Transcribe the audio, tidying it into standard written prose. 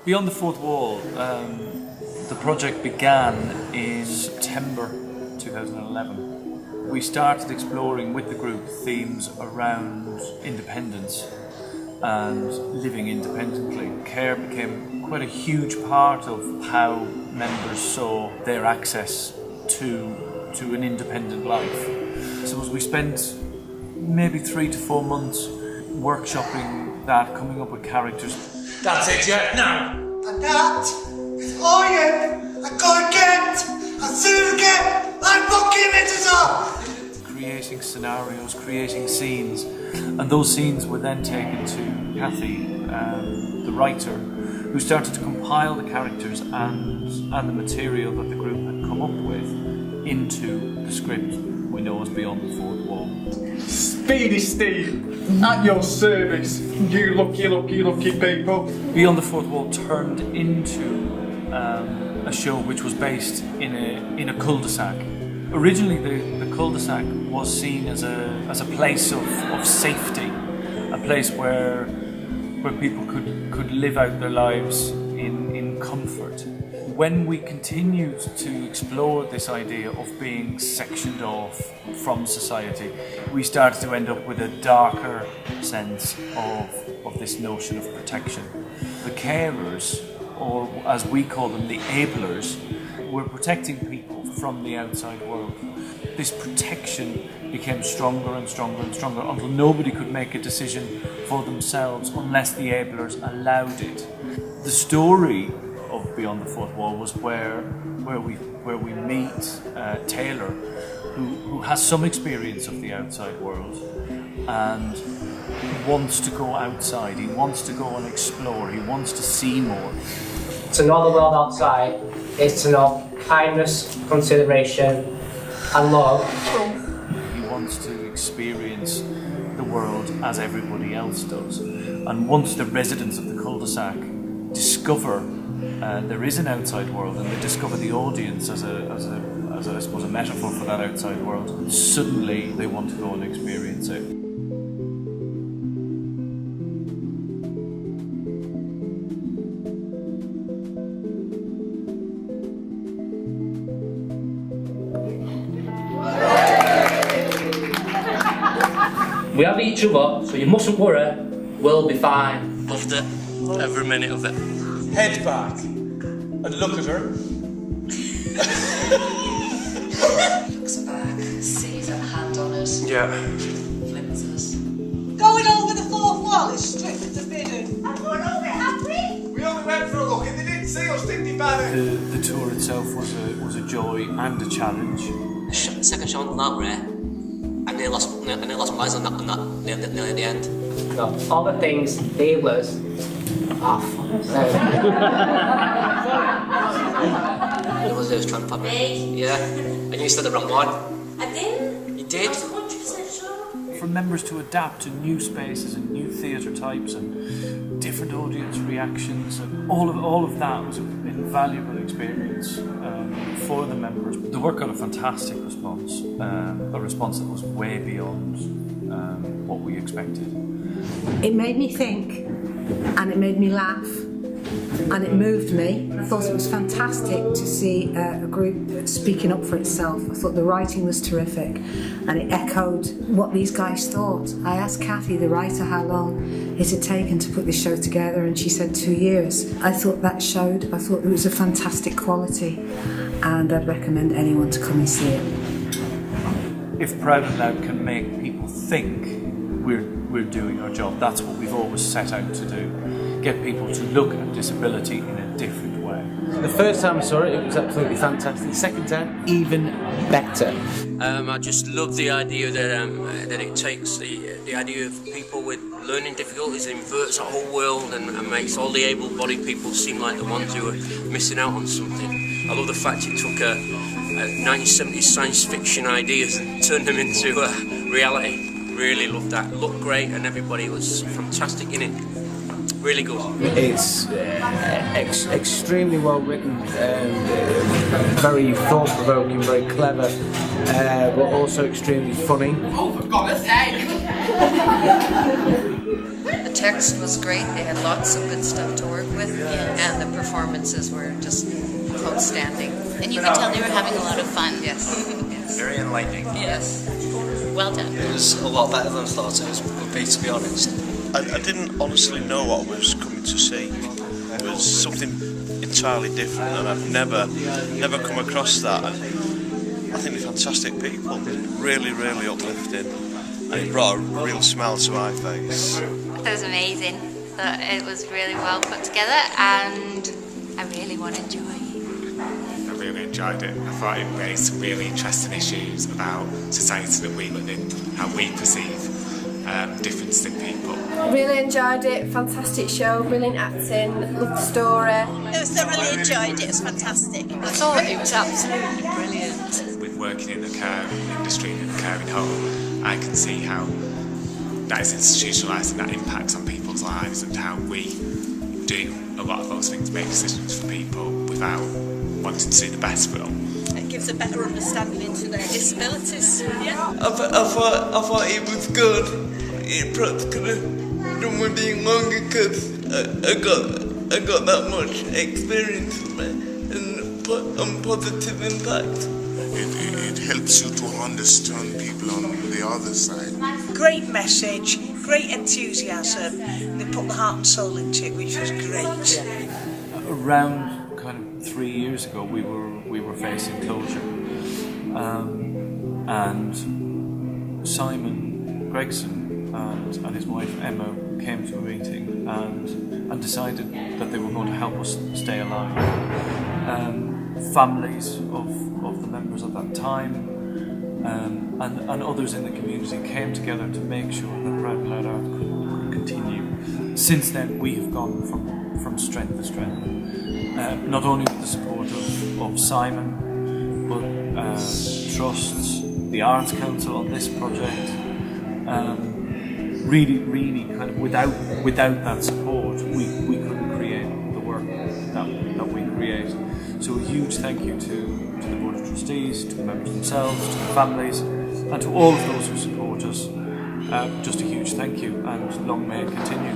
Beyond the Fourth Wall, the project began in September 2011. We started exploring with the group themes around independence and living independently. Care became quite a huge part of how members saw their access to an independent life. So as we spent maybe 3 to 4 months workshopping that, coming up with characters. That's it, yeah, now! And that is all I gotta get! As soon as I get my fucking images up! Creating scenarios, creating scenes, and those scenes were then taken to Kathy, the writer, who started to compile the characters and the material that the group had come up with into the script we know as Beyond the Fourth Wall. Speedy Steve, at your service, you lucky people. Beyond the Fourth Wall turned into a show which was based in a cul-de-sac. Originally, the cul-de-sac was seen as a place of safety, a place where people could live out their lives in comfort. When we continued to explore this idea of being sectioned off from society, we started to end up with a darker sense of this notion of protection. The carers, or as we call them, the ablers, were protecting people from the outside world. This protection became stronger and stronger and stronger until nobody could make a decision for themselves unless the ablers allowed it. The story of Beyond the Fourth Wall was where we meet Taylor, who has some experience of the outside world and wants to go outside. He wants to go and explore. He wants to see more. To know the world outside is to know kindness, consideration, and love. He wants to experience the world as everybody else does. And once the residents of the cul-de-sac discover there is an outside world, and they discover the audience as I suppose a metaphor for that outside world, suddenly they want to go and experience it. We have each other, so you mustn't worry, we'll be fine. Loved it, every minute of it. Head back and look at her. Looks back, sees a hand on it, Yeah. flinches. Going over the fourth wall is strict forbidden. I'm going over it, happy? We only went for a look and they didn't see us, did they, Barry? The tour itself was a joy and a challenge. The second show on that, Ray. I nearly lost my eyes on that nearly at the end. No, all the things, the ablers, It was trying to pop me. Me? Yeah, and you said the wrong one. I didn't. You did. I was 100% sure. For members to adapt to new spaces and new theatre types and different audience reactions, and all of that was an invaluable experience for the members. The work got a fantastic response, a response that was way beyond what we expected. It made me think, and it made me laugh, and it moved me. I thought it was fantastic to see a group speaking up for itself. I thought the writing was terrific, and it echoed what these guys thought. I asked Kathy, the writer, how long it had taken to put this show together, and she said 2 years. I thought that showed. I thought it was a fantastic quality, and I'd recommend anyone to come and see it. If Proud and Loud can make people think, we're doing our job. That's what we've always set out to do. Get people to look at disability in a different way. The first time I saw it, it was absolutely fantastic. The second time, even better. I just love the idea that it takes the idea of people with learning difficulties, inverts our whole world and makes all the able-bodied people seem like the ones who are missing out on something. I love the fact it took 1970s science fiction ideas and turned them into reality. Really loved that. It looked great and everybody was fantastic in it. Really good. It's extremely well written, very thought-provoking, very clever, but also extremely funny. Oh, for God's sake! The text was great. They had lots of good stuff to work with, and the performances were just outstanding. And you could tell they were having a lot of fun. Yes. Yes. Very enlightening. Yes. Well done. It was a lot better than I thought it would be, to be honest. I didn't honestly know what I was coming to see. It was something entirely different, and I've never come across that. And I think they're fantastic people, really, really uplifting, and it brought a real smile to my face. It was amazing. It was really well put together, and I really want to enjoy it. I really enjoyed it. I thought it raised some really interesting issues about society that we live in, how we perceive difference in people. Really enjoyed it, fantastic show, brilliant acting, loved the story. I thoroughly enjoyed it, it was fantastic. I thought it was absolutely brilliant. With working in the care industry and in the caring home, I can see how that is institutionalised and that impacts on people's lives, and how we do a lot of those things, make decisions for people without wanting to do the best for them. It gives a better understanding into their disabilities. Yeah. I thought it was good. It perhaps could have done with being longer because I got that much experience from it and positive impact. It helps you to understand people on the other side. Great message, great enthusiasm. They put the heart and soul into it, which was great. Around kind of 3 years ago, we were facing closure, and Simon Gregson and his wife Emma came to a meeting and decided that they were going to help us stay alive. Families of the members at that time and others in the community came together to make sure that Proud and Loud Art could continue. Since then, we have gone from strength to strength. Not only with the support of Simon, but trusts, the Arts Council on this project. Really kind of without that support, we couldn't create the work that we create. So a huge thank you to the Board of Trustees, to the members themselves, to the families, and to all of those who support us. Just a huge thank you, and long may it continue.